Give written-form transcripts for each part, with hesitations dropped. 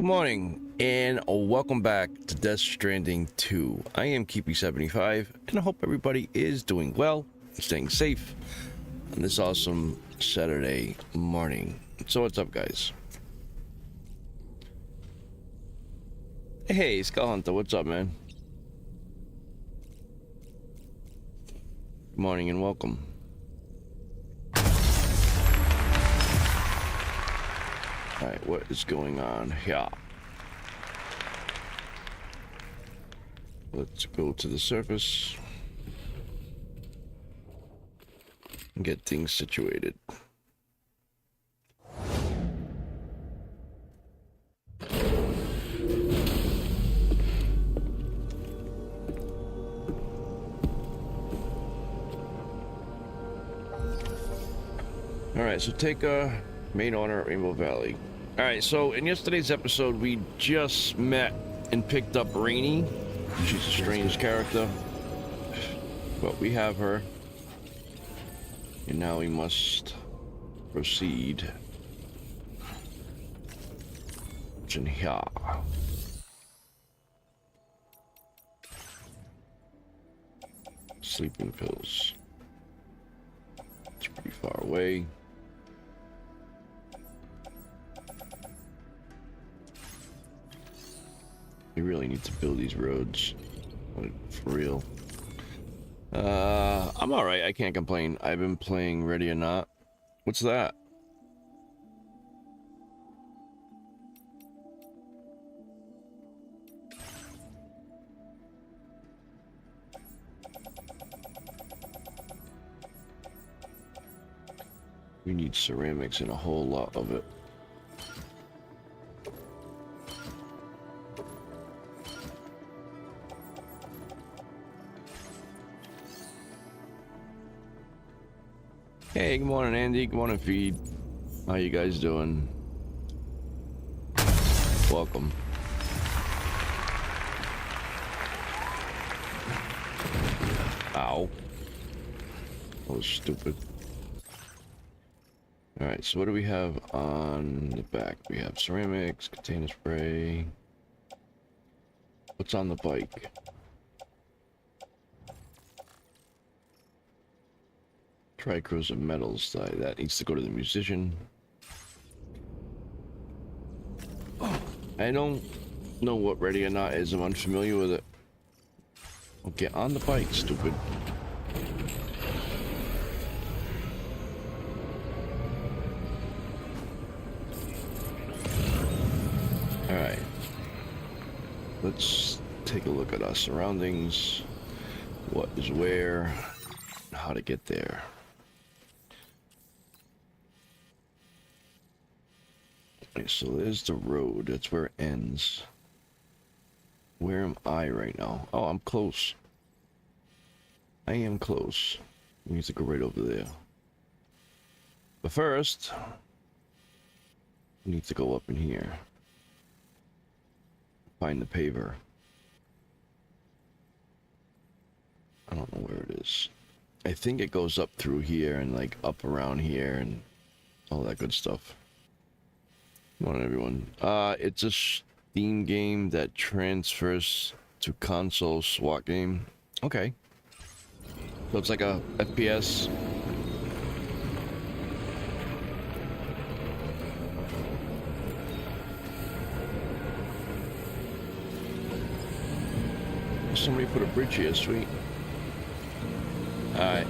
Good morning, and welcome back to Death Stranding 2. I am Keepy75, and I hope everybody is doing well and staying safe on this awesome Saturday morning. So what's up, guys? Hey, Skull Hunter, what's up, man? Good morning and welcome. Alright, what is going on here? Let's go to the surface and get things situated. Alright, so take main honor at Rainbow Valley. Alright, so in yesterday's episode, we just met and picked up Rainy. She's a strange character, but we have her. And now we must proceed. In here. Sleeping pills. It's pretty far away. We really need to build these roads, like, for real. I'm alright, I can't complain. I've been playing Ready or Not. What's that? We need ceramics and a whole lot of it. Hey, good morning, Andy. Good morning, Feed. How you guys doing? Welcome. Ow. That was stupid. Alright, so what do we have on the back? We have ceramics, container spray. What's on the bike? Tricorrosive metals. That needs to go to the musician. I don't know what Ready or Not is. I'm unfamiliar with it. Well, get on the bike, stupid. Alright. Let's take a look at our surroundings. What is where? How to get there. Okay, so there's the road. That's where it ends. Where am I right now? Oh, I'm close. I am close. We need to go right over there. But first, we need to go up in here. Find the paver. I don't know where it is. I think it goes up through here and like up around here and all that good stuff. Come on, everyone. It's a Steam game that transfers to console SWAT game. Okay. So it's like a FPS. Somebody put a bridge here, sweet. Alright.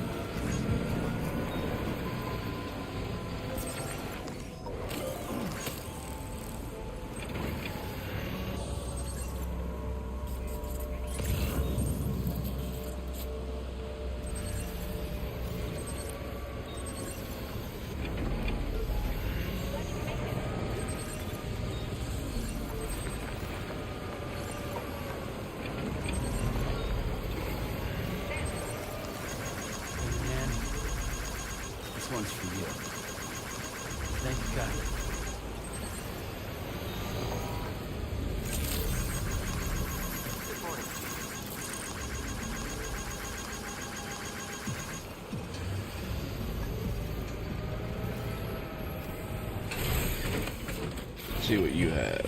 One's for you. Thank you, God. Good morning. See what you have.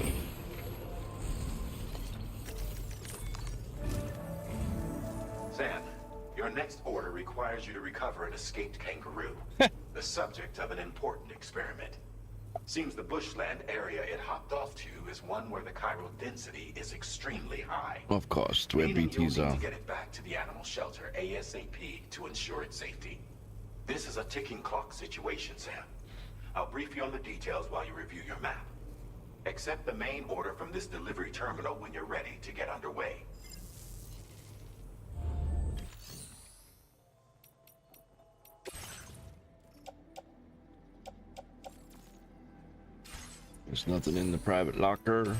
wanted you to recover an escaped kangaroo, the subject of an important experiment. Seems the bushland area it hopped off to is one where the chiral density is extremely high. Of course, it's where Meaning you'll BTs need are. to get it back to the animal shelter ASAP to ensure its safety. This is a ticking clock situation, Sam. I'll brief you on the details while you review your map. Accept the main order from this delivery terminal when you're ready to get underway. There's nothing in the private locker.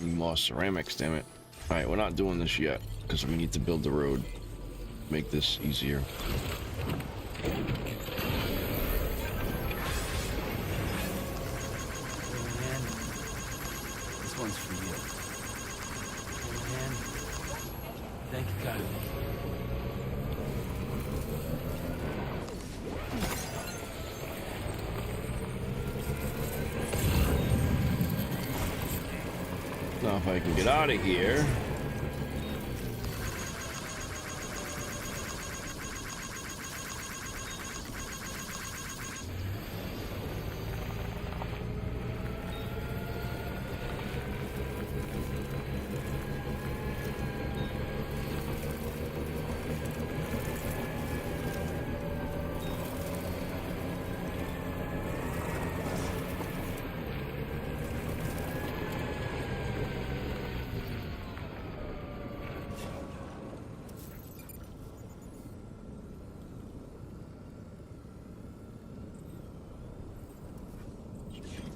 Need more ceramics, damn it. Alright, we're not doing this yet, because we need to build the road. Make this easier. Man, this one's for you. Man, thank you, God. Now if I can get out of here.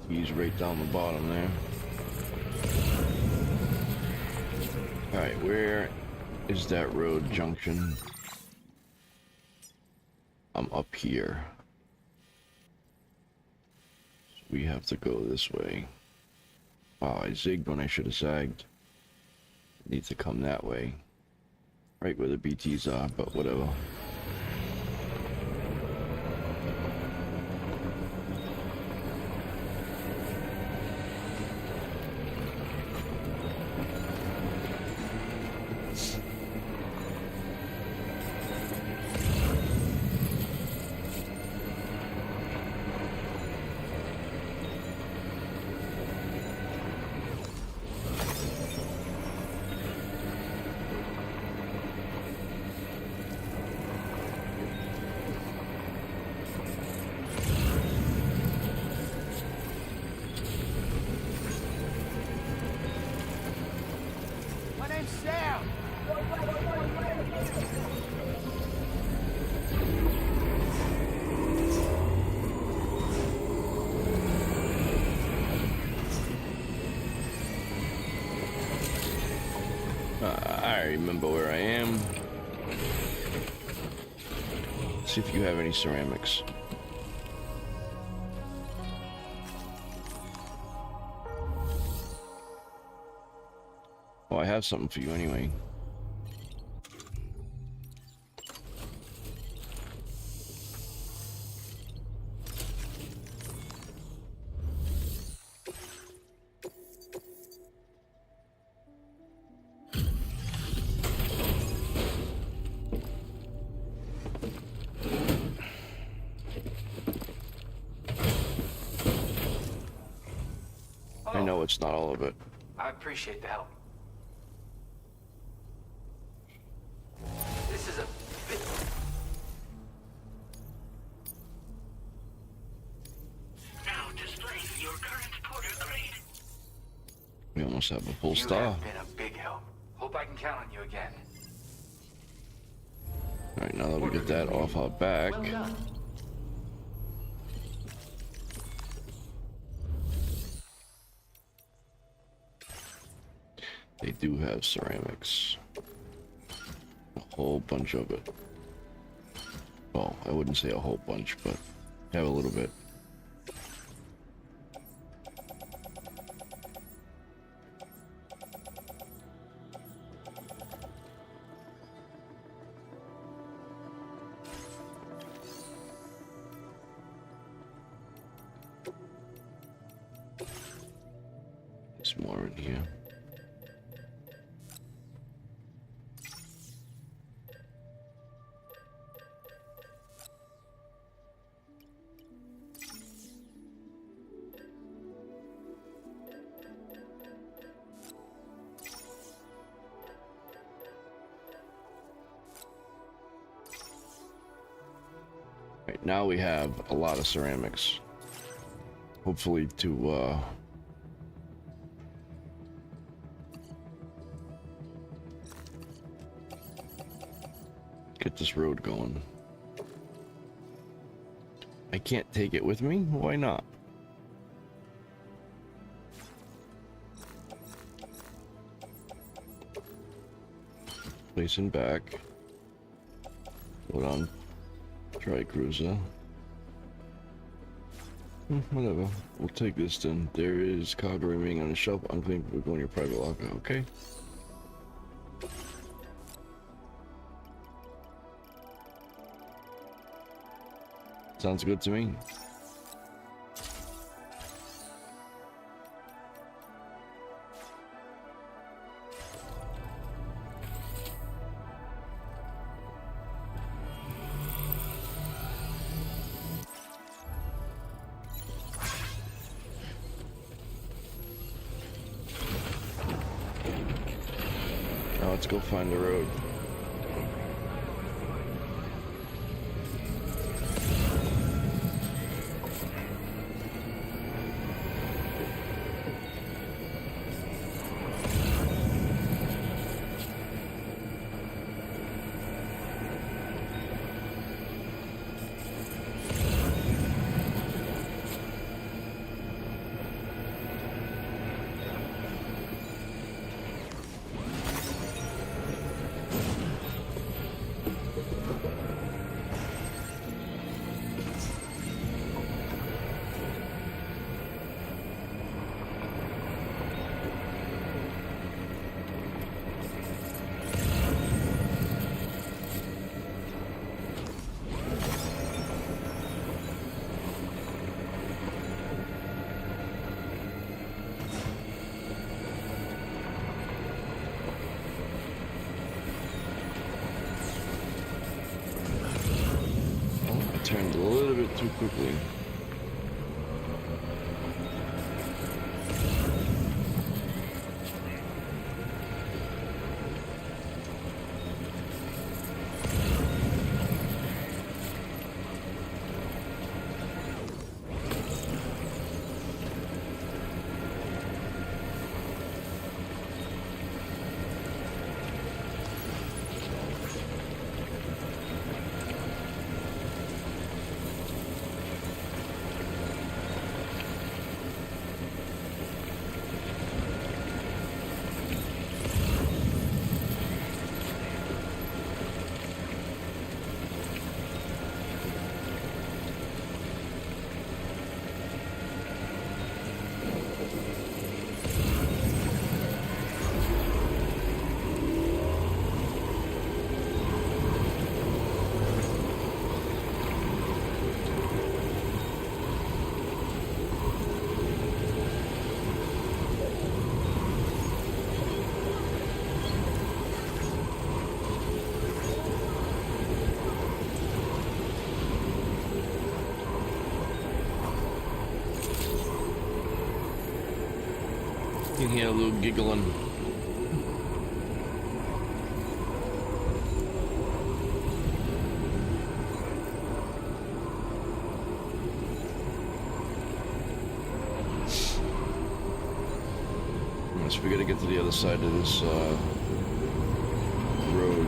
He's right down the bottom there. Alright, where is that road junction? I'm up here. So we have to go this way. Wow, I zigged when I should have zagged. Need to come that way. Right where the BTs are, but whatever. My name's Sam. I remember where I am. See if you have any ceramics. Well, I have something for you anyway. I know it's not all of it. I appreciate the help. This is a bit... Now displaying your current porter grade. We almost have a full You star. have been a big help. Hope I can count on you again. Alright, now that we get that off our back. Well done. They do have ceramics. A whole bunch of it. Well, I wouldn't say a whole bunch, but have a little bit. There's more in here. Right, now we have a lot of ceramics. Hopefully to get this road going. I can't take it with me? Why not? Placing back. Hold on. Try cruiser. Whatever. We'll take this then. There is cargo remaining on the shelf. Unclaimed. We're going to your private locker. Okay. Sounds good to me. Now let's go find the road. Turned a little bit too quickly. You can hear a little giggling. Yes, we gotta get to the other side of this road.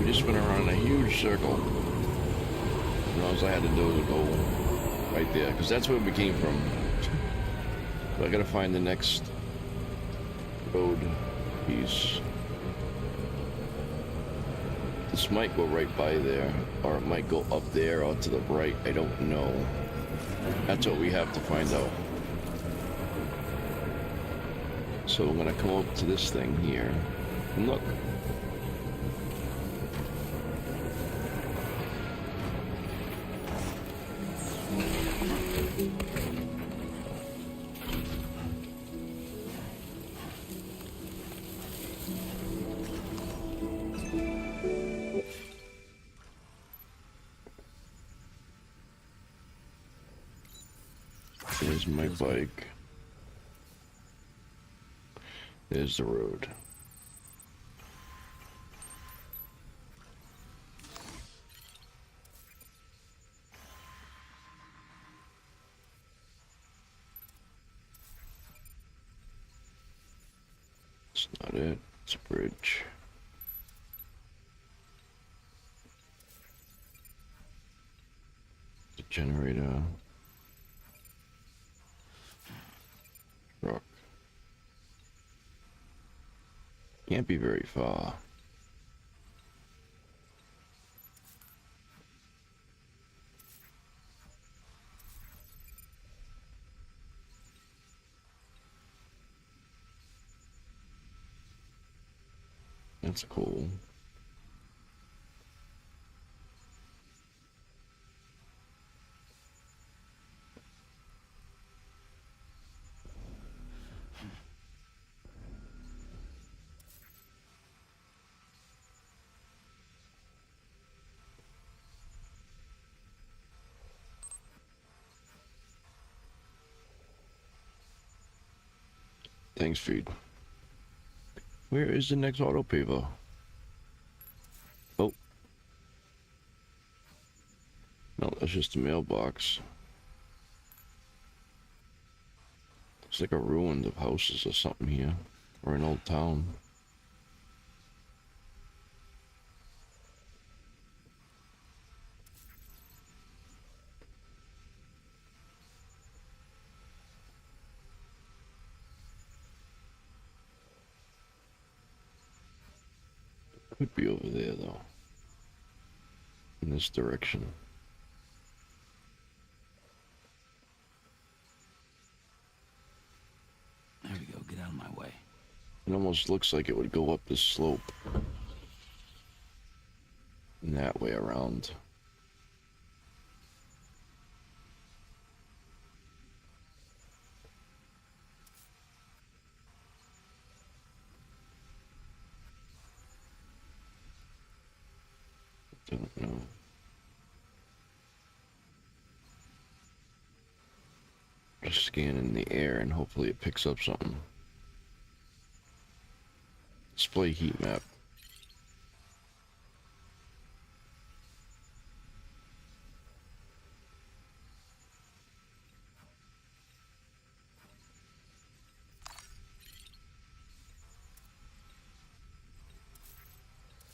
We just went around in a huge circle. And all I had to do was go right there, because that's where we came from. But I gotta find the next road piece. This might go right by there, or it might go up there or to the right. I don't know. That's what we have to find out. So I'm gonna come up to this thing here. And look. There's my bike. There's the road. It's not it. It's a bridge. The generator. Rock. Can't be very far. That's cool. Thanks, feed. Where is the next auto paver? Oh. No, that's just a mailbox. It's like a ruin of houses or something here. Or an old town. Could be over there though. In this direction. There we go, get out of my way. It almost looks like it would go up this slope. And that way around. Don't know. Just scanning the air and hopefully it picks up something. Display heat map.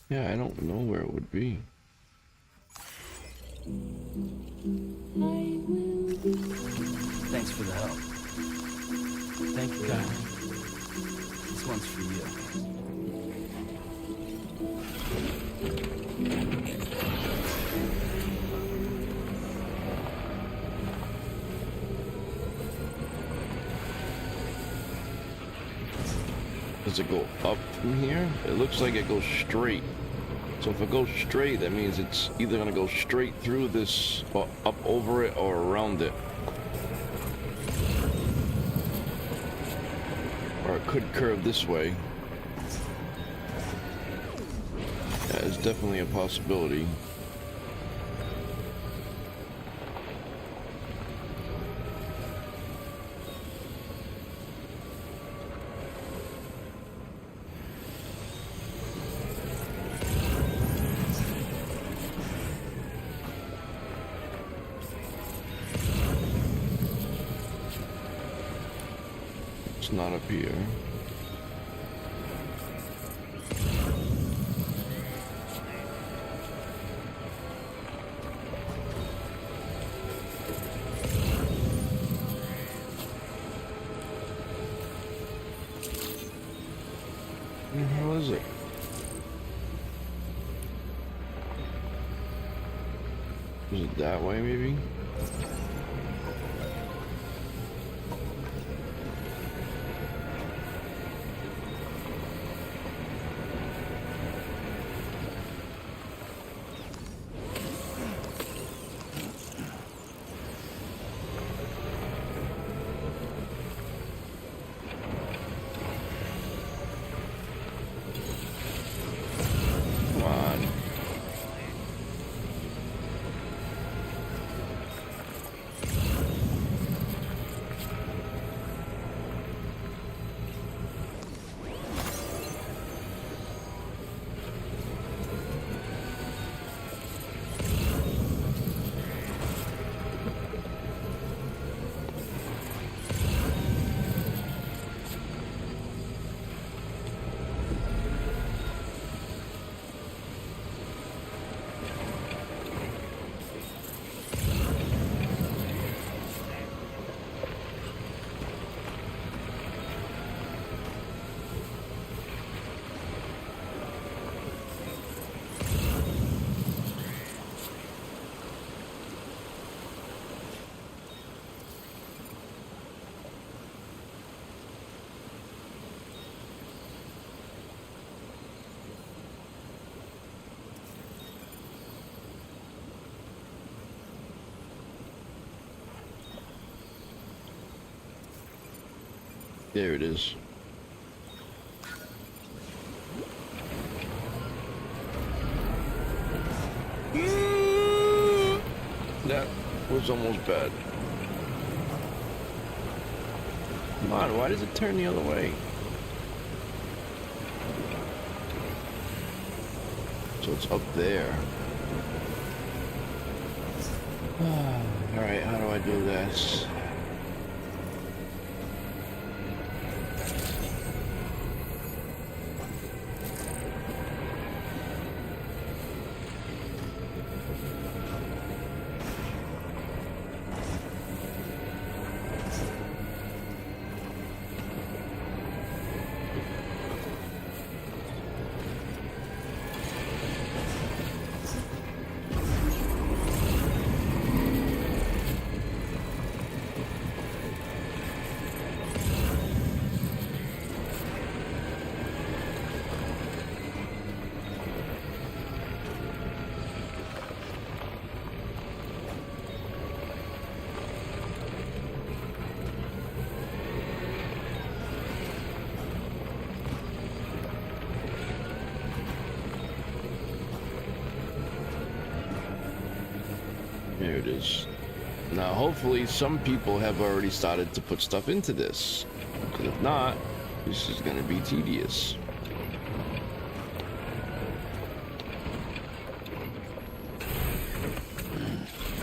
Yeah, I don't know where it would be. Thanks for the help. Thank you, kindly. This one's for you. Does it go up from here? It looks like it goes straight. So if it goes straight, that means it's either gonna go straight through this, or up over it, or around it. Or it could curve this way. Yeah, it's definitely a possibility. It's not up here. Is it that way, maybe? Come on. There it is. That was almost bad. Come on, why does it turn the other way? So it's up there. Alright, how do I do this? There it is. Now, hopefully, some people have already started to put stuff into this. Because if not, this is going to be tedious.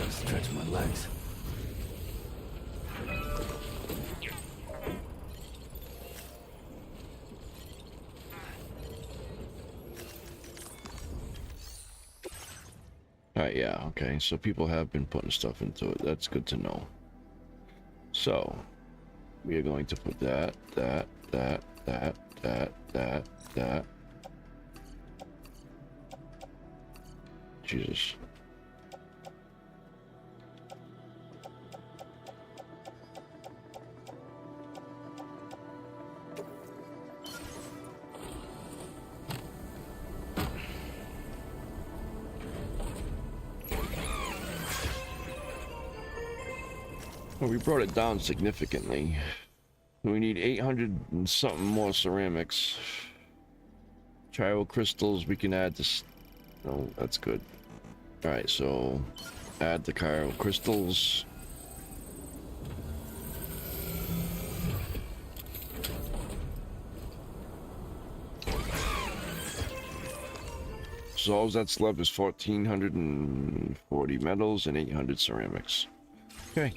Stretch my legs. Yeah, okay, so people have been putting stuff into it. That's good to know. So, we are going to put that. Jesus. Well, we brought it down significantly. We need 800 and something more ceramics. Chiral crystals we can add this. Oh, that's good. Alright, so add the chiral crystals. So all that's left is 1,440 metals and 800 ceramics. Okay.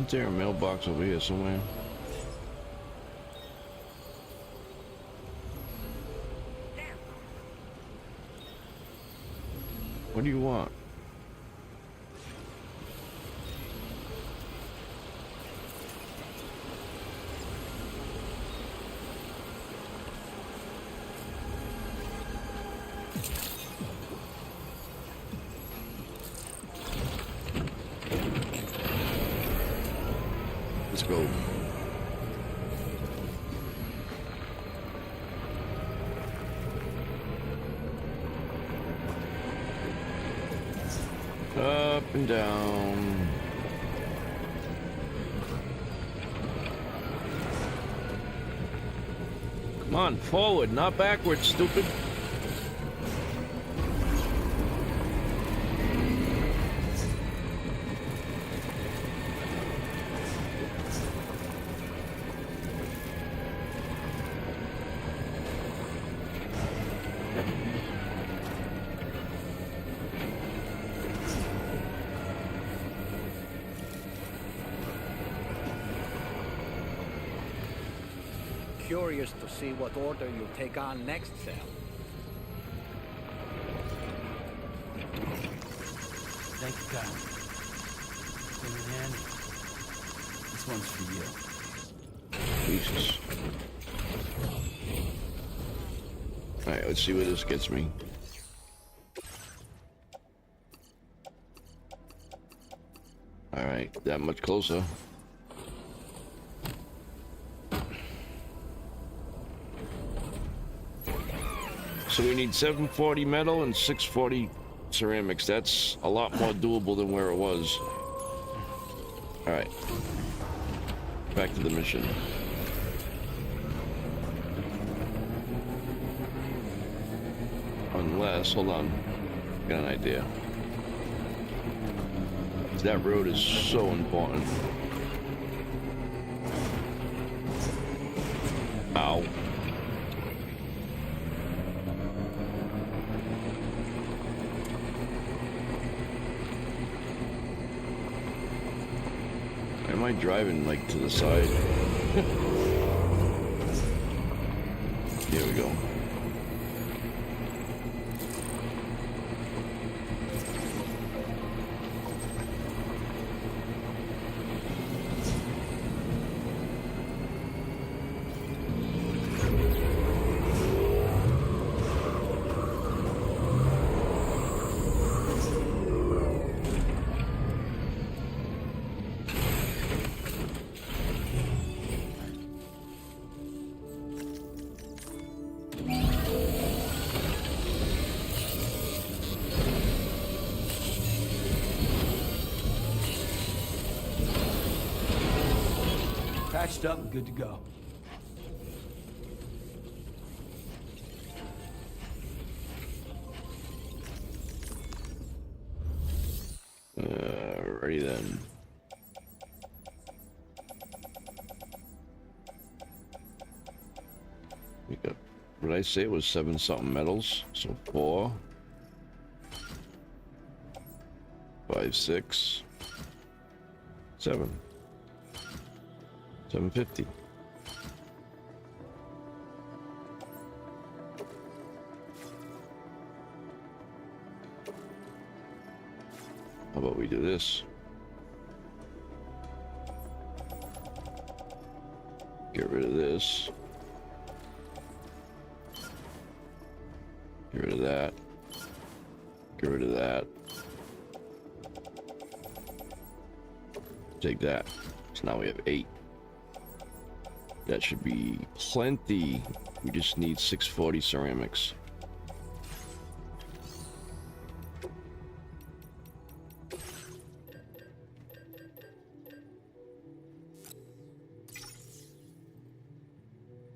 Isn't there a mailbox over here somewhere? What do you want? Let's go. Up and down. Come on, forward, not backwards, stupid. Curious to see what order you take on next, Sam. Thank you, Kyle. Came in handy. This one's for you. Jesus. Alright, let's see where this gets me. Alright, that much closer. So we need 740 metal and 640 ceramics. That's a lot more doable than where it was. Alright. Back to the mission. Unless, hold on. Got an idea. That road is so important. Ow. Am I driving like to the side? Here we go. Patched up and good to go. Ready then. We got, what did I say? It was 7 something metals. So 4, 5, 6, 7. 750. How about we do this? Get rid of this. Get rid of that. Get rid of that. Take that. So now we have 8. That should be plenty. We just need 640 ceramics.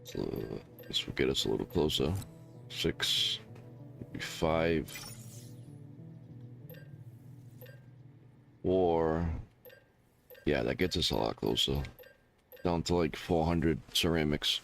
So this will get us a little closer. 6, maybe 5, 4. Yeah, that gets us a lot closer. Down to like 400 ceramics.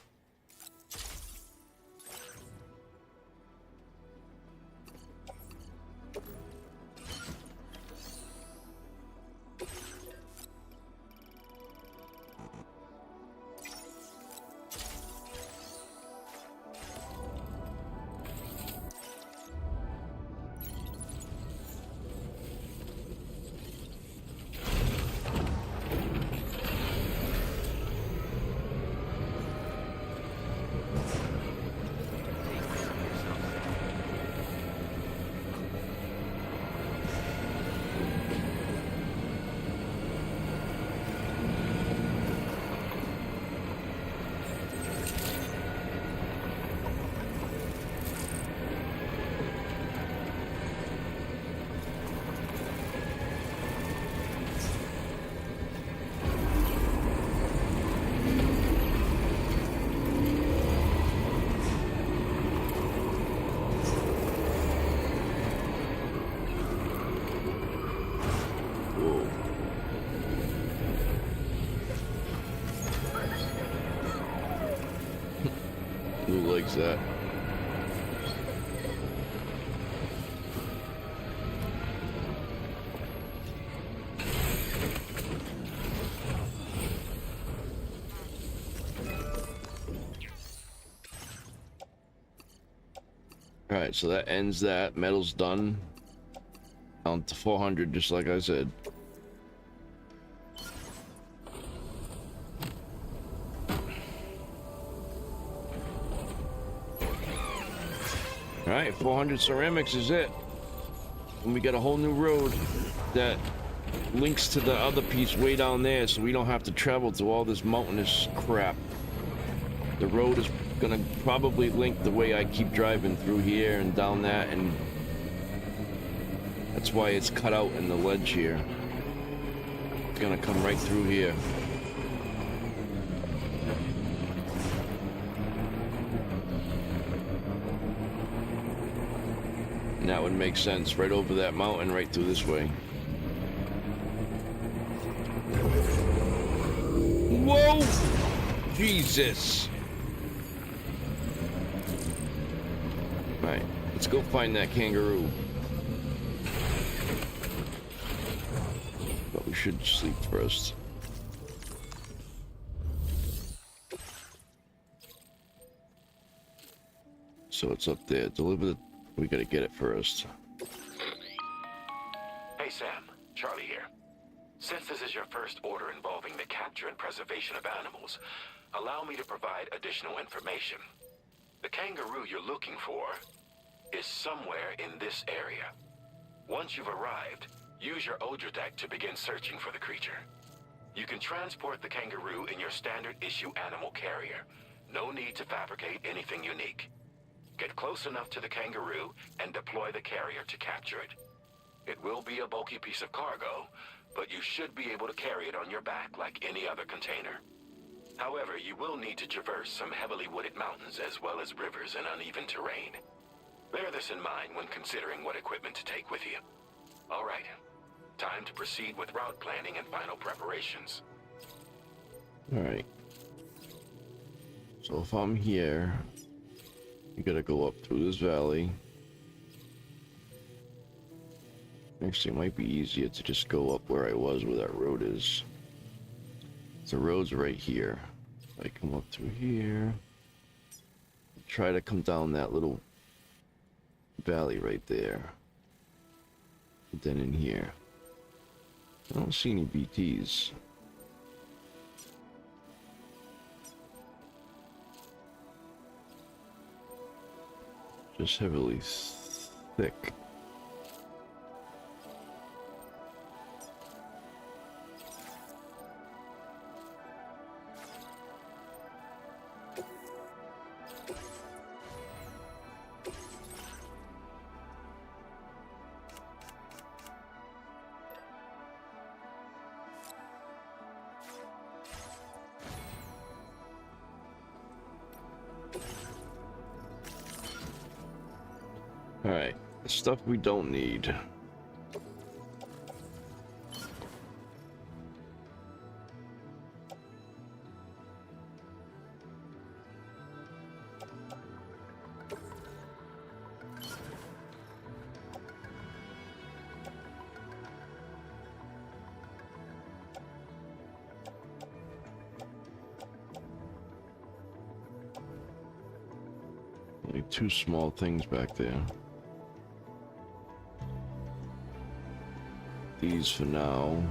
There's that. Alright, so that ends that. Metal's done. Down to 400, just like I said. Alright, 400 ceramics is it. And we got a whole new road that links to the other piece way down there, so we don't have to travel through all this mountainous crap. The road is gonna probably link the way I keep driving through here and down that, and that's why it's cut out in the ledge here. It's gonna come right through here. And that would make sense, right over that mountain, right through this way. Whoa! Jesus! Right, let's go find that kangaroo. But we should sleep first. So it's up there. Deliver the... We gotta get it first. Hey Sam, Charlie here. Since this is your first order involving the capture and preservation of animals, allow me to provide additional information. The kangaroo you're looking for is somewhere in this area. Once you've arrived, use your Odradek to begin searching for the creature. You can transport the kangaroo in your standard issue animal carrier. No need to fabricate anything unique. Get close enough to the kangaroo and deploy the carrier to capture it. It will be a bulky piece of cargo, but you should be able to carry it on your back like any other container. However, you will need to traverse some heavily wooded mountains as well as rivers and uneven terrain. Bear this in mind when considering what equipment to take with you. All right, time to proceed with route planning and final preparations. All right. So if I'm here, you gotta go up through this valley. Actually, it might be easier to just go up where I was, where that road is. The road's right here. I come up through here. Try to come down that little valley right there. And then in here. I don't see any BTs. Just heavily thick. Alright, the stuff we don't need. Only two small things back there. These for now.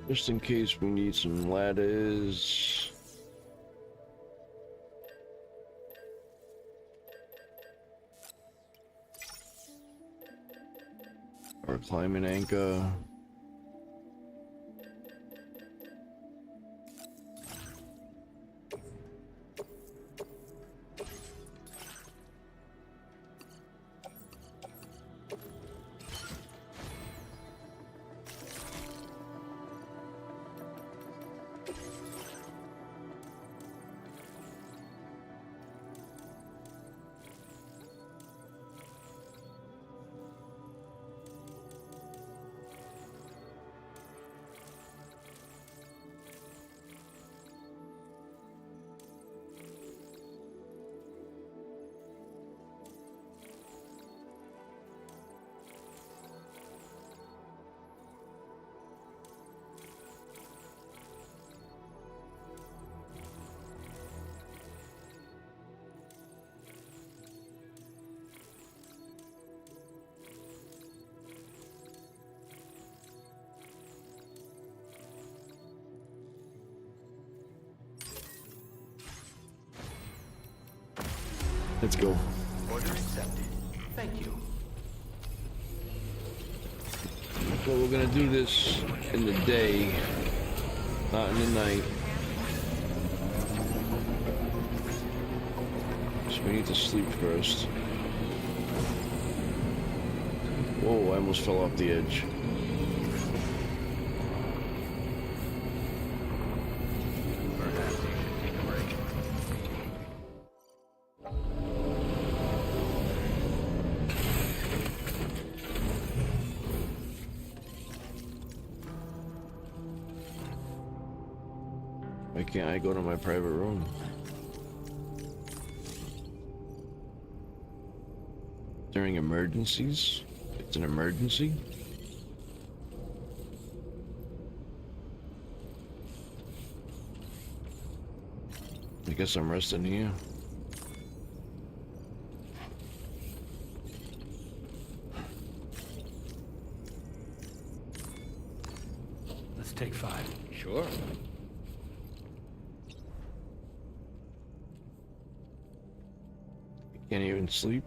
Just in case we need some ladders. Or a climbing anchor. Let's go. Order accepted. Thank you. Well, we're gonna do this in the day, not in the night. So we need to sleep first. Whoa, I almost fell off the edge. Perhaps you should take a break. Why can't I go to my private room? During emergencies? It's an emergency? I guess I'm resting here. Let's take 5. Sure. Can't even sleep.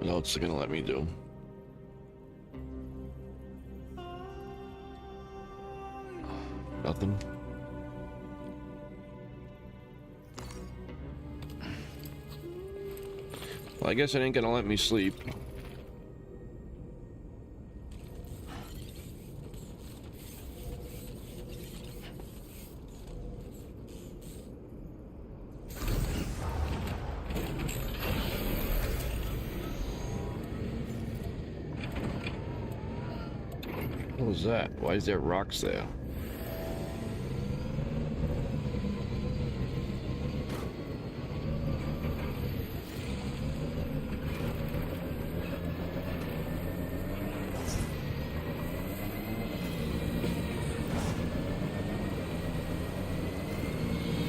What else is it gonna let me do? Nothing. Well, I guess it ain't gonna let me sleep. What was that? Why is there rocks there?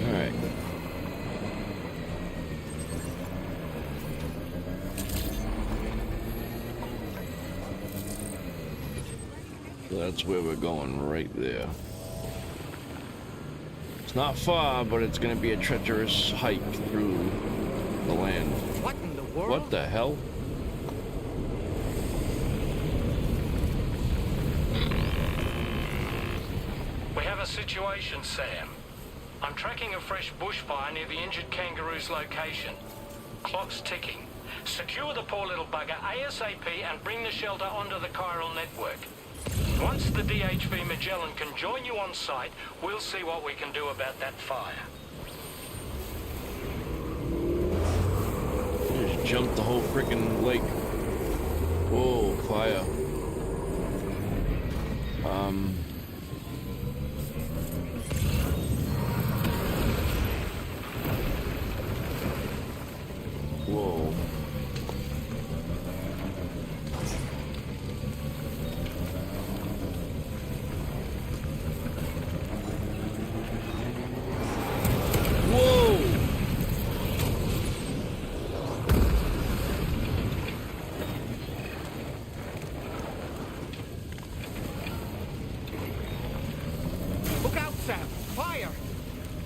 Alright. So that's where we're going, right there. It's not far, but it's gonna be a treacherous hike through the land. What in the world? What the hell? We have a situation, Sam. I'm tracking a fresh bushfire near the injured kangaroo's location. Clock's ticking. Secure the poor little bugger ASAP and bring the shelter onto the chiral network. Once the DHV Magellan can join you on site, we'll see what we can do about that fire. Just jumped the whole freaking lake. Whoa, fire. Whoa. Whoa! Look out, Sam! Fire!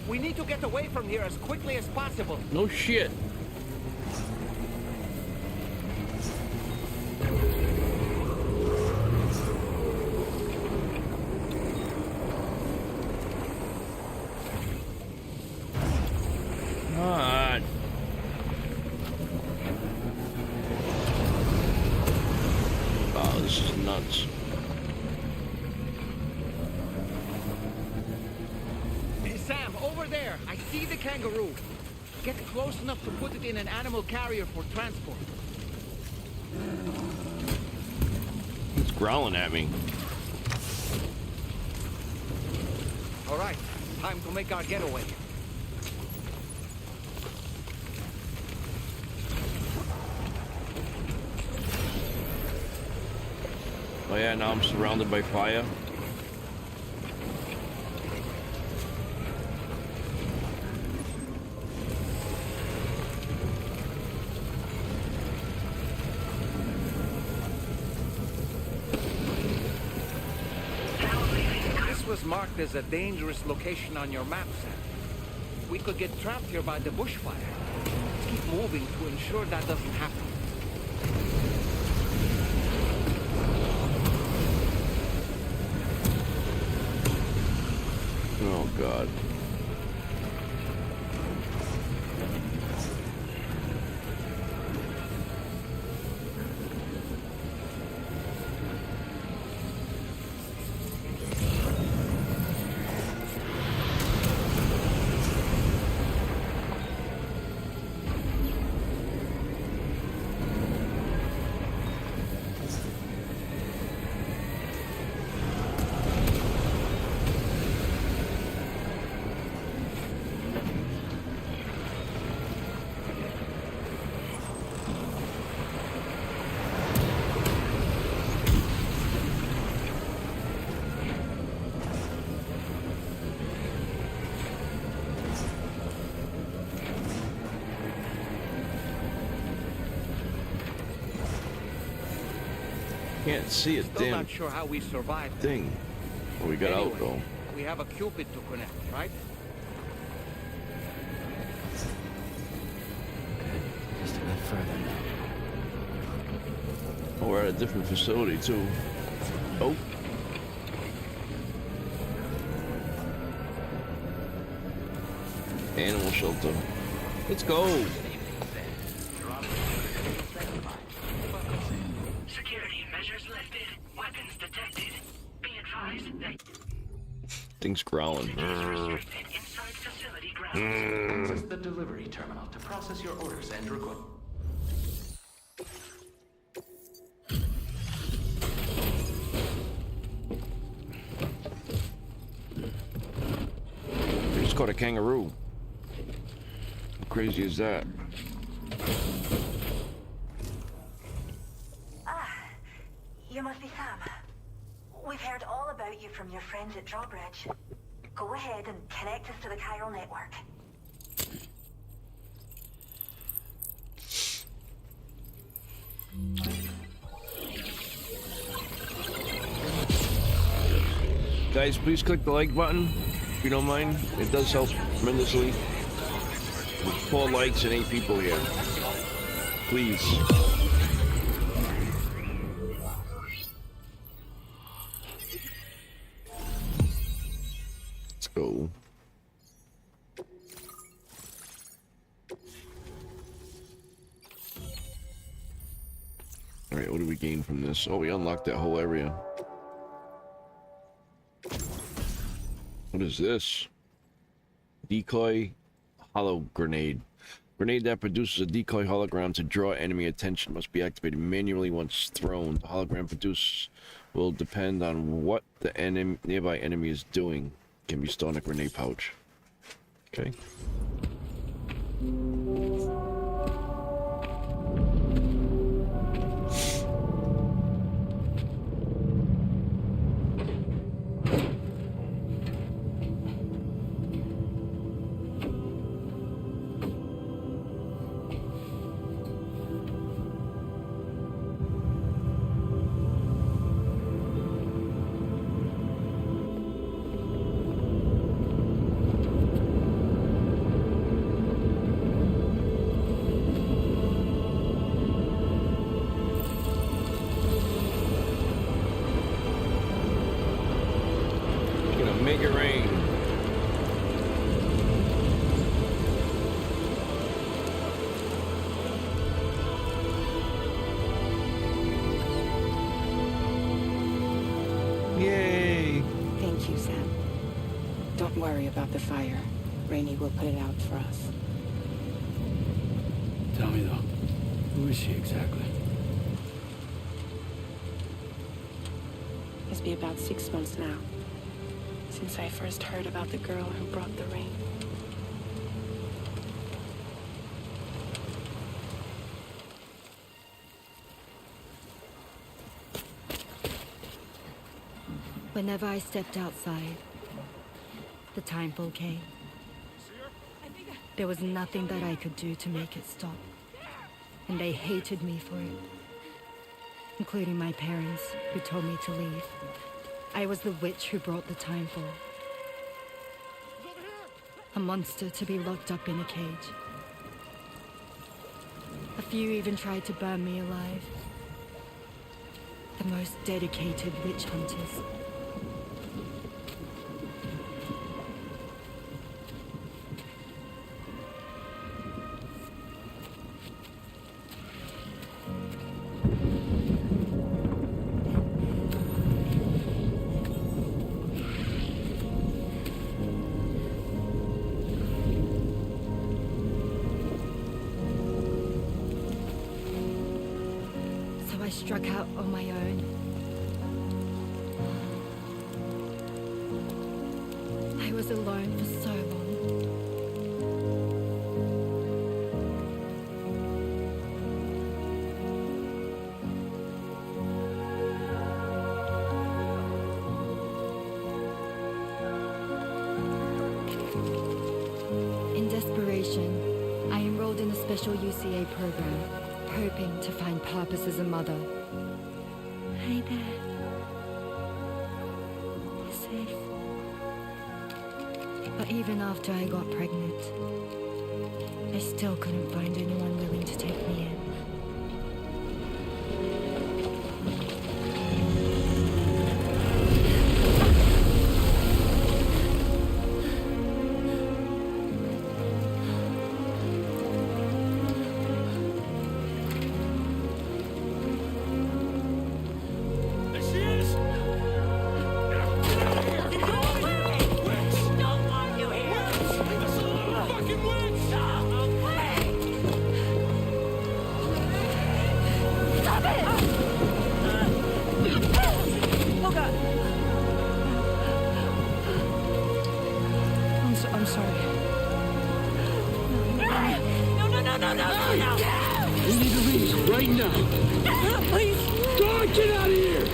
We need to get away from here as quickly as possible. No shit. God. Wow, this is nuts. Hey, Sam, over there! I see the kangaroo! Get close enough to put it in an animal carrier for transport. It's growling at me. All right, time to make our getaway. Oh yeah, now I'm surrounded by fire. This was marked as a dangerous location on your map, Sam. We could get trapped here by the bushfire. Let's keep moving to ensure that doesn't happen. Oh god. Can't see a Still damn not sure how we survived. thing. Well, we got out Anyway, though. we have a Cupid to connect, right? Just a bit further now. Oh, we're at a different facility too. Oh. Animal shelter. Let's go. Security measures lifted. Weapons detected. Be advised that Thing's growling. restricted inside facility grounds. Access the delivery terminal to process your orders and request. We just caught a kangaroo. How crazy is that? You must be Sam. We've heard all about you from your friends at Drawbridge. Go ahead and connect us to the chiral network. Guys, please click the like button if you don't mind. It does help tremendously. With 4 likes and 8 people here. Please. Let's go. Alright, what do we gain from this? Oh, we unlocked that whole area. What is this? Decoy hollow grenade. Grenade that produces a decoy hologram to draw enemy attention must be activated manually once thrown. The hologram produced will depend on what the nearby enemy is doing. Can be stored in a grenade pouch. Okay. Make it rain. Yay! Thank you, Sam. Don't worry about the fire. Rainey will put it out for us. Tell me though, who is she exactly? It's been about 6 months now, since I first heard about the girl who brought the rain. Whenever I stepped outside, the timefall came. There was nothing that I could do to make it stop. And they hated me for it. Including my parents, who told me to leave. I was the witch who brought the timefall. A monster to be locked up in a cage. A few even tried to burn me alive. The most dedicated witch hunters. I struck out on my own. I was alone for so long. In desperation, I enrolled in a special UCA program. Hoping to find purpose as a mother. Hi there. You're safe. But even after I got pregnant, I still couldn't find anyone willing to take me in. I'm sorry. No. We need to leave right now. Please. Dog, get out of here!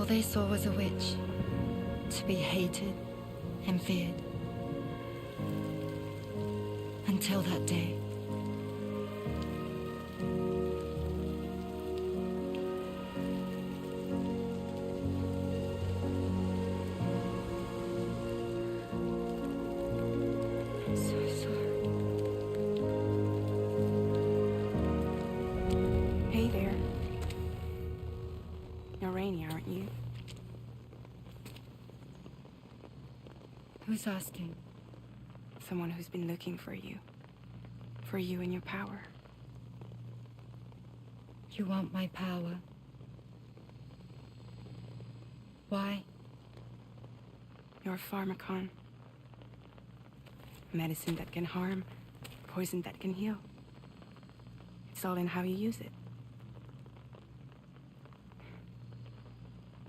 They saw was a witch, to be hated and feared. Until that day. You're Rainey, aren't you? Who's asking? Someone who's been looking for you. For you and your power. You want my power? Why? You're a pharmacon. Medicine that can harm, poison that can heal. It's all in how you use it.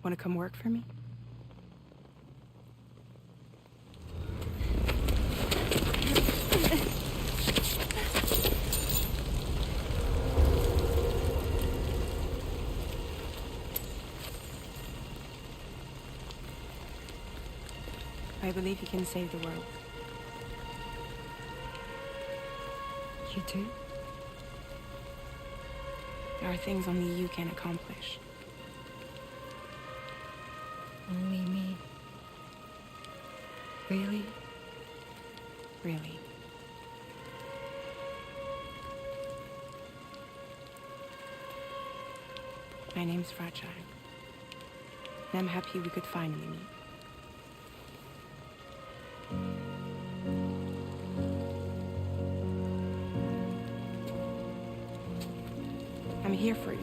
Want to come work for me? I believe you can save the world. You do? There are things only you can accomplish. Only me. Really? Really. My name's Fragile. And I'm happy we could finally meet. I'm here for you.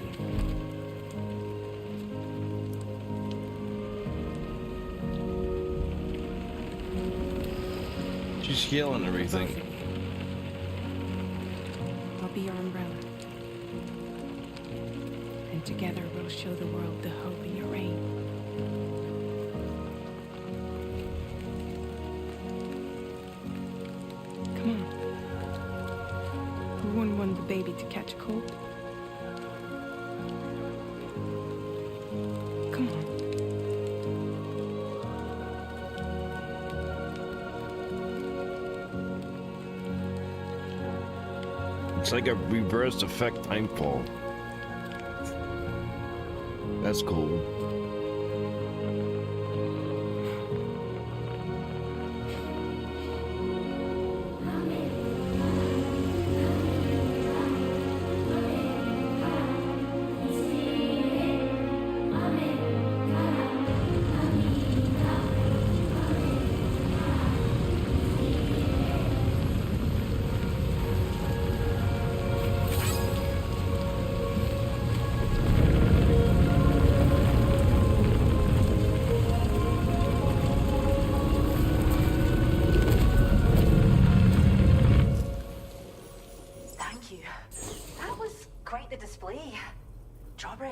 She's healing everything. I'll be your umbrella. And together we'll show the world the hope in your reign. Come on. Who wouldn't want the baby to catch a cold? Come on. It's like a reverse effect timefall. That's cool.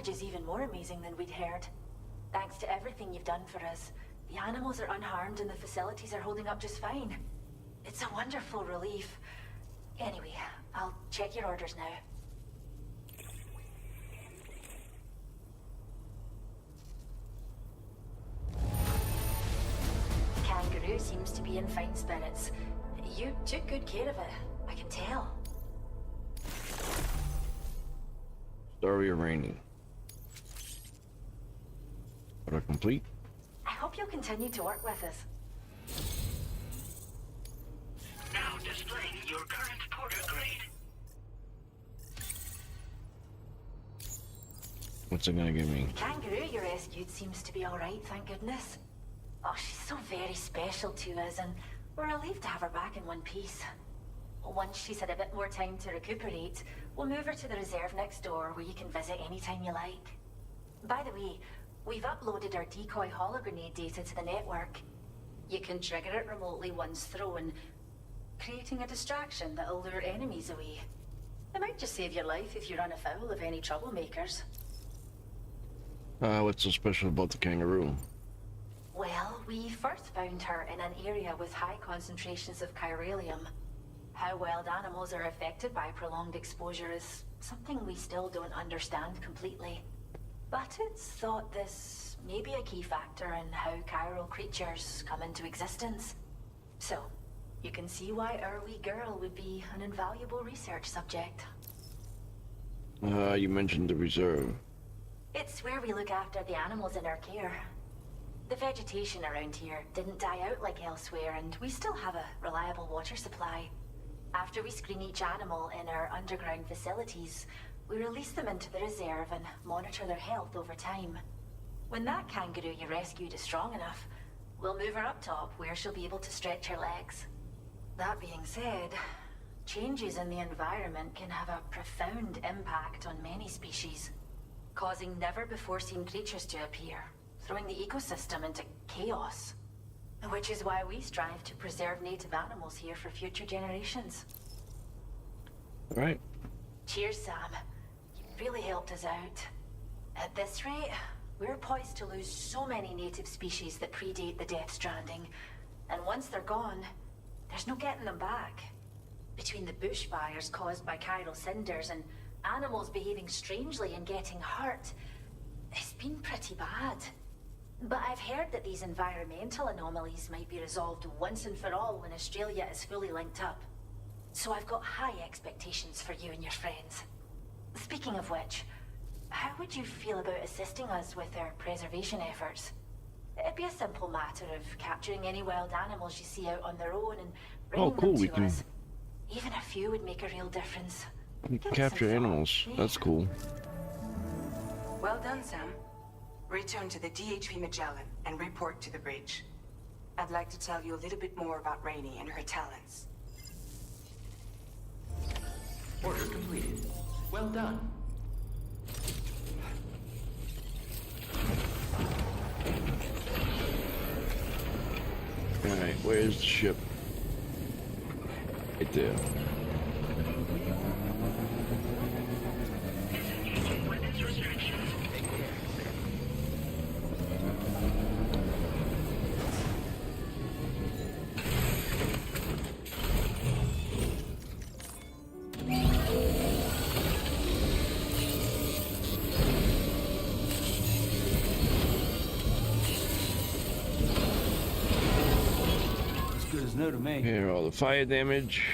Is even more amazing than we'd heard. Thanks to everything you've done for us, the animals are unharmed and the facilities are holding up just fine. It's a wonderful relief. Anyway, I'll check your orders now. Kangaroo seems to be in fine spirits. You took good care of it, I can tell. Story of Rainey. Order complete. I hope you'll continue to work with us. Now displaying your current porter grade. What's it gonna give me? The kangaroo you rescued seems to be alright, thank goodness. Oh, she's so very special to us, and we're relieved to have her back in one piece. Once she's had a bit more time to recuperate, we'll move her to the reserve next door where you can visit anytime you like. By the way, we've uploaded our decoy hologrenade data to the network. You can trigger it remotely once thrown, creating a distraction that'll lure enemies away. It might just save your life if you run afoul of any troublemakers. What's so special about the kangaroo? Well, we first found her in an area with high concentrations of chiralium. How wild animals are affected by prolonged exposure is something we still don't understand completely. But it's thought this may be a key factor in how chiral creatures come into existence. So, you can see why our wee girl would be an invaluable research subject. You mentioned the reserve. It's where we look after the animals in our care. The vegetation around here didn't die out like elsewhere, and we still have a reliable water supply. After we screen each animal in our underground facilities, we release them into the reserve and monitor their health over time. When that kangaroo you rescued is strong enough, we'll move her up top where she'll be able to stretch her legs. That being said, changes in the environment can have a profound impact on many species, causing never-before-seen creatures to appear, throwing the ecosystem into chaos. Which is why we strive to preserve native animals here for future generations. All right. Cheers, Sam. You've really helped us out. At this rate, we're poised to lose so many native species that predate the Death Stranding. And once they're gone, there's no getting them back. Between the bushfires caused by chiral cinders and animals behaving strangely and getting hurt, it's been pretty bad. But I've heard that these environmental anomalies might be resolved once and for all when Australia is fully linked up. So I've got high expectations for you and your friends. Speaking of which, how would you feel about assisting us with our preservation efforts? It'd be a simple matter of capturing any wild animals you see out on their own and bringing cool. them We to can us. Even a few would make a real difference. we can capture animals. That's cool. Well done, Sam. Return to the DHV Magellan and report to the bridge. I'd like to tell you a little bit more about Rainey and her talents. Order completed. Well done. Alright, where's the ship? Right there. Weapons restrictions. No to me. Here, all the fire damage.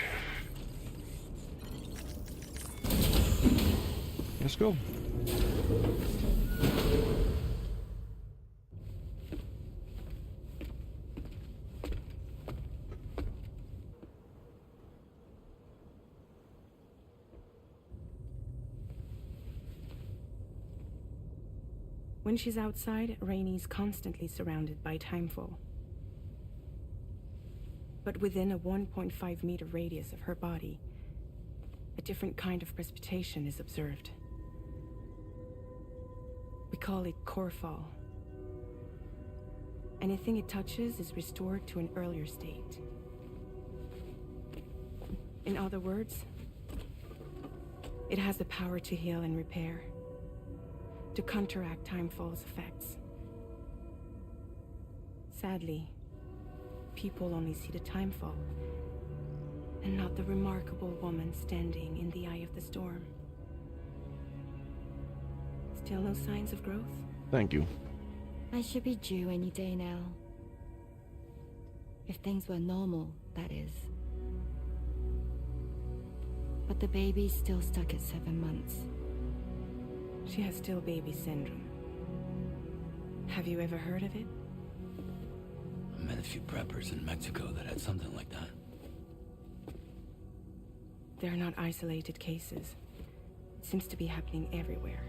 Let's go. When she's outside, Rainey's constantly surrounded by timefall. But within a 1.5 meter radius of her body, a different kind of precipitation is observed. We call it core fall. Anything it touches is restored to an earlier state. In other words, it has the power to heal and repair, to counteract timefall's effects. Sadly, people only see the timefall, and not the remarkable woman standing in the eye of the storm. Still no signs of growth? Thank you. I should be due any day now. If things were normal, that is. But the baby's still stuck at 7 months. She has still baby syndrome. Have you ever heard of it? I met a few preppers in Mexico that had something like that. They're not isolated cases. It seems to be happening everywhere.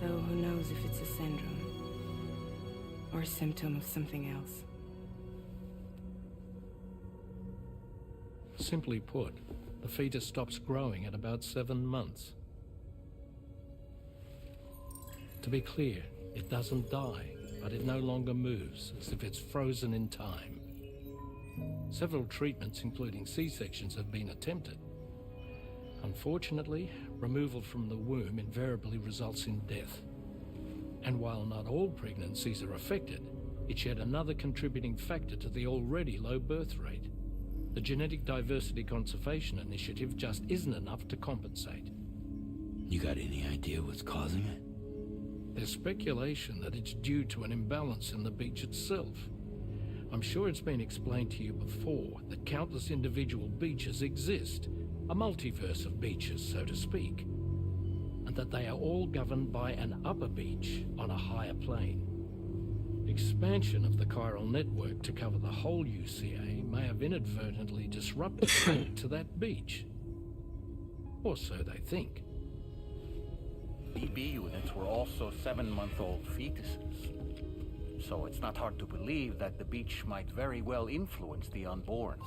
Though who knows if it's a syndrome or a symptom of something else. Simply put, the fetus stops growing at about 7 months. To be clear, it doesn't die, but it no longer moves, as if it's frozen in time. Several treatments, including C-sections, have been attempted. Unfortunately, removal from the womb invariably results in death. And while not all pregnancies are affected, it's yet another contributing factor to the already low birth rate. The Genetic Diversity Conservation Initiative just isn't enough to compensate. You got any idea what's causing it? There's speculation that it's due to an imbalance in the beach itself. I'm sure it's been explained to you before that countless individual beaches exist, a multiverse of beaches, so to speak, and that they are all governed by an upper beach on a higher plane. Expansion of the chiral network to cover the whole UCA may have inadvertently disrupted the link to that beach. Or so they think. DB units were also 7-month-old fetuses. So it's not hard to believe that the beach might very well influence the unborn.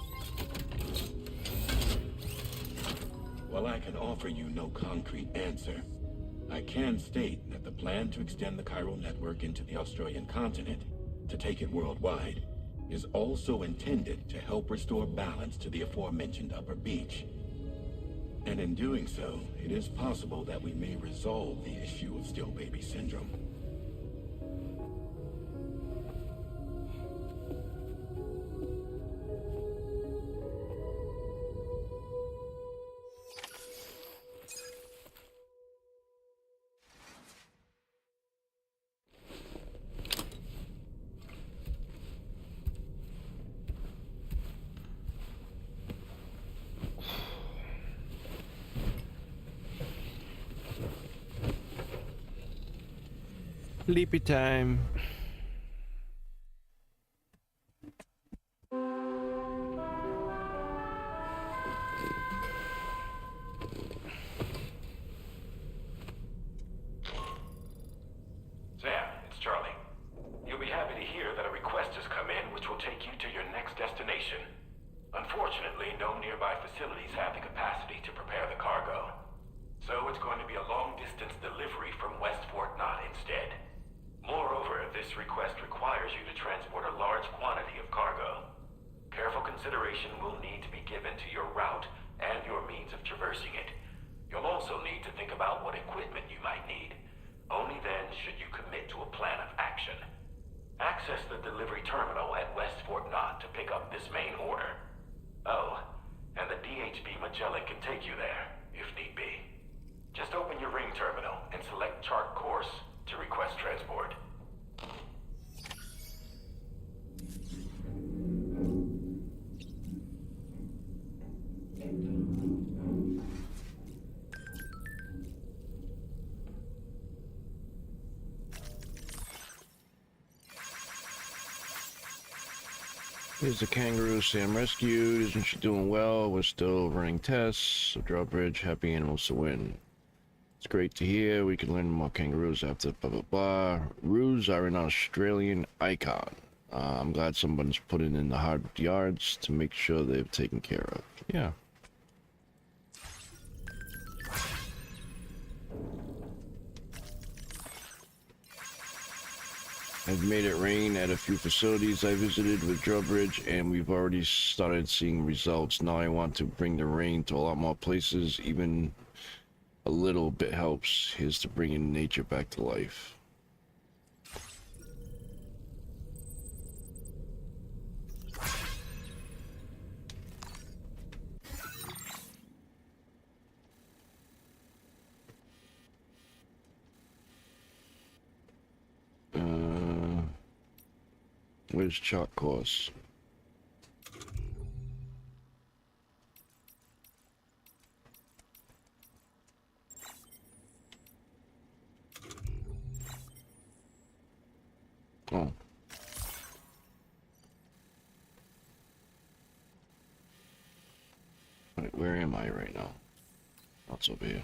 While I can offer you no concrete answer, I can state that the plan to extend the chiral network into the Australian continent, to take it worldwide, is also intended to help restore balance to the aforementioned upper beach. And in doing so, it is possible that we may resolve the issue of still baby syndrome. Sleepy time. Sam, it's Charlie. You'll be happy to hear that a request has come in which will take you to your next destination. Unfortunately, no nearby facilities have the capacity to prepare the cargo. So it's going to be a long-distance delivery from West Fort Knott instead. Moreover, this request requires you to transport a large quantity of cargo. Careful consideration will need to be given to your route and your means of traversing it. You'll also need to think about what equipment you might need. Only then should you commit to a plan of action. Access the delivery terminal at West Fort Knott to pick up this main order. Oh, and the DHB Magellan can take you there, if need be. Just open your ring terminal and select chart course to request transport. Here's the kangaroo Sam rescued. Isn't she doing well? We're still running tests. So drawbridge, happy animals to win. It's great to hear. We can learn more kangaroos after blah blah blah. Roos are an Australian icon. I'm glad someone's putting in the hard yards to make sure they're taken care of. Yeah. I've made it rain at a few facilities I visited with drawbridge, and we've already started seeing results. Now I want to bring the rain to a lot more places. Even a little bit helps. Here's to bringing nature back to life. Where's chalk course? Oh. Right, where am I right now? That's over here.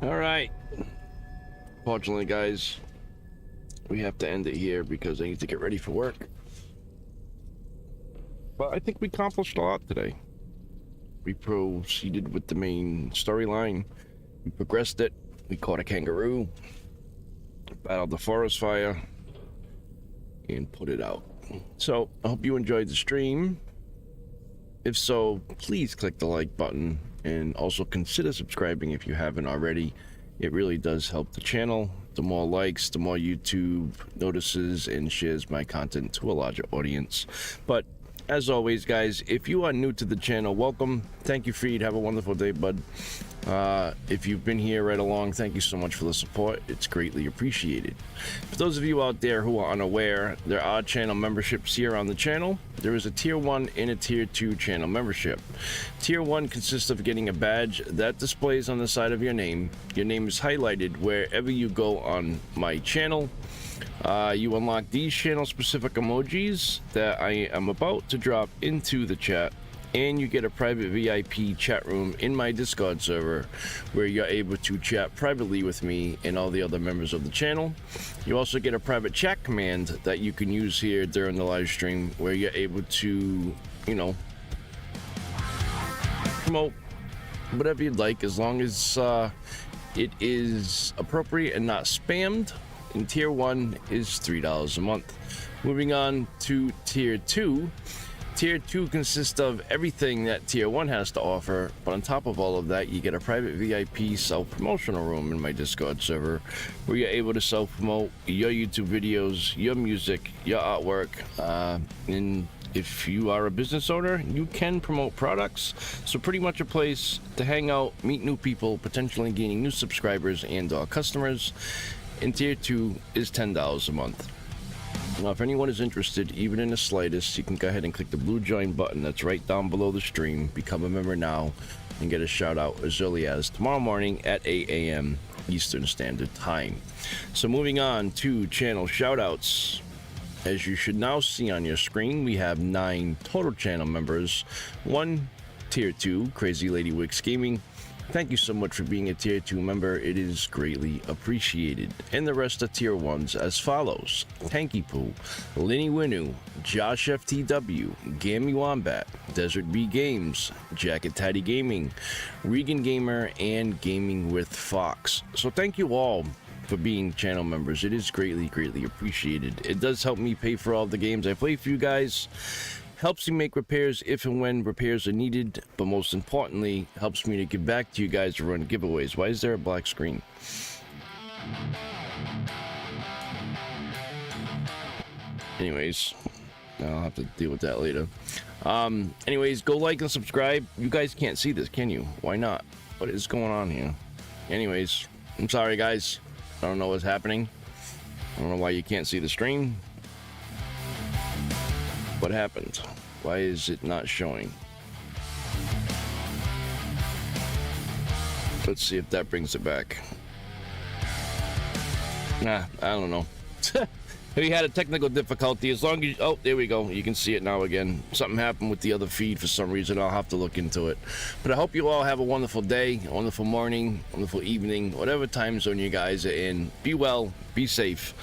Alright. Fortunately, guys, we have to end it here because I need to get ready for work. But I think we accomplished a lot today. We proceeded with the main storyline. We progressed it. We caught a kangaroo. Battled the forest fire. And put it out. So, I hope you enjoyed the stream. If so, please click the like button. And also consider subscribing if you haven't already. It really does help the channel. The more likes, the more YouTube notices and shares my content to a larger audience. But as always, guys, if you are new to the channel, welcome. Thank you, Freed. Have a wonderful day, bud. If you've been here right along, thank you so much for the support. It's greatly appreciated. For those of you out there who are unaware, there are channel memberships here on the channel. There is a tier 1 and a tier 2 channel membership. Tier 1 consists of getting a badge that displays on the side of your name. Your name is highlighted wherever you go on my channel. You unlock these channel specific emojis that I am about to drop into the chat, and you get a private VIP chat room in my Discord server where you're able to chat privately with me and all the other members of the channel. You also get a private chat command that you can use here during the live stream where you're able to, you know, promote whatever you'd like, as long as it is appropriate and not spammed. And tier 1 is $3 a month. Moving on to tier 2. Tier 2 consists of everything that tier 1 has to offer, but on top of all of that, you get a private VIP self-promotional room in my Discord server where you're able to self-promote your YouTube videos, your music, your artwork, and if you are a business owner, you can promote products. So pretty much a place to hang out, meet new people, potentially gaining new subscribers and customers. And tier 2 is $10 a month. Now, if anyone is interested, even in the slightest, you can go ahead and click the blue join button that's right down below the stream. Become a member now and get a shout out as early as tomorrow morning at 8 a.m. Eastern Standard Time. So moving on to channel shout outs. As you should now see on your screen, we have 9 total channel members. 1 tier 2, Crazy Lady Wix Gaming. Thank you so much for being a tier 2 member. It is greatly appreciated. And the rest are tier 1s as follows: Tanky Poo, Linny Winu, Josh FTW, Gammy Wombat, Desert B Games, Jacket Tatty Gaming, Regan Gamer, and Gaming with Fox. So thank you all for being channel members. It is greatly appreciated. It does help me pay for all the games I play for you guys. Helps me make repairs if and when repairs are needed, but most importantly, helps me to give back to you guys to run giveaways. Why is there a black screen? Anyways, I'll have to deal with that later. Anyways, go like and subscribe. You guys can't see this, can you? Why not? What is going on here? Anyways, I'm sorry, guys. I don't know what's happening. I don't know why you can't see the stream. What happened? Why is it not showing? Let's see if that brings it back. Nah, I don't know. We had a technical difficulty. As long as oh, there we go. You can see it now again. Something happened with the other feed for some reason. I'll have to look into it. But I hope you all have a wonderful day, a wonderful morning, wonderful evening, whatever time zone you guys are in. Be well, be safe.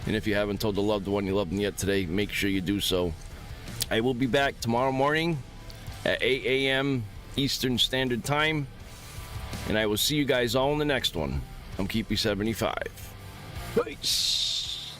And if you haven't told the loved one you love them yet today, make sure you do so. I will be back tomorrow morning at 8 a.m. Eastern Standard Time, and I will see you guys all in the next one. I'm Keepy75. Peace.